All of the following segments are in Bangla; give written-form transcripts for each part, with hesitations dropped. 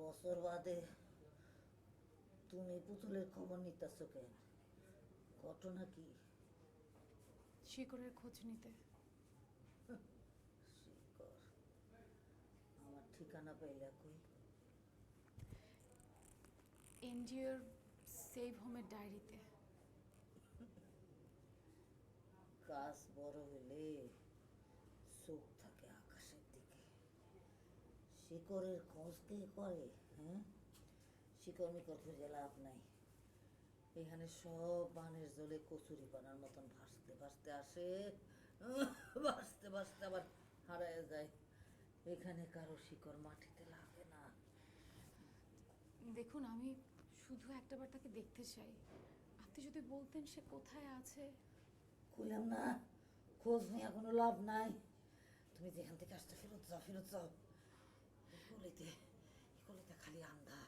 বছর বাদে তুমি পুতুলের খবর নিতেছো কেন? ঘটনা কি? শিকড়ের খোঁজ নিতে। শিকড়? আমার ঠিকানা পাইলা কই? এনজিওর সেভ হোমের ডায়েরিতে। গাছ বড় হলে চোখ থাকে আকাশের দিকে। শিকড়ের খোঁজ কে করে? হ্যাঁ, শিকড় মিকড় খুঁজে লাভ নাই। এখানে সব বানের জলে কচুরি পানার মতন ভাসতে ভাসতে আসে, ভাসতে ভাসতে আবার হারায় যায়। এখানে কারো শিকড় মাটিতে লাগে না। দেখুন, আমি শুধু একটাবার তাকে দেখতে চাই। আপনি যদি বলতেন সে কোথায় আছে। কইলাম না, খোঁজ নিয়ে কোনো লাভ নাই। তুমি যেখান থেকে আসতে ফেরত যাও, ফেরত যাও। এগুলিতে খালি আন্ধার,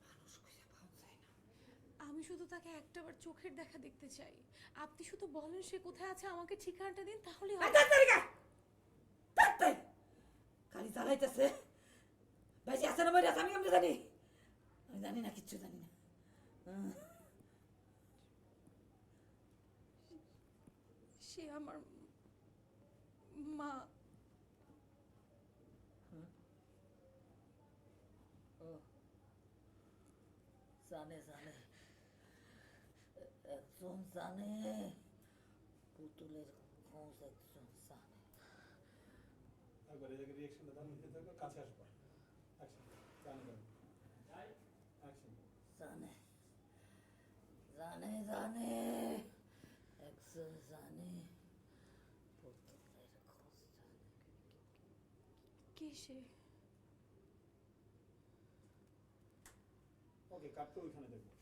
মানুষ খুঁজে পাওয়া যায় না। আমি শুধু তাকে একটাবার চোখের দেখা দেখতে চাই। আপনি শুধু বলেন সে কোথায় আছে, আমাকে ঠিকানাটা দিন, তাহলেই হবে। খালি জ্বালাইতেছে। বেশি আছে না মরে আছে আমি কেমন জানি? আমি জানি না, কিচ্ছু জানি না। সে আমার মা। ও জানে জানে, একজন জানে, পুতুলের খোঁজ একজন জানে। একবার এদিকে রিঅ্যাকশনটা দাও, নিতে থাকো, কাছে আসবা। অ্যাকশন জানে অ্যাকশন জানে জানে জানে, একজন জানে, পুতুলের খোঁজ জানে। কে সে? ওকে, কাট করে ওইখানে দেখো।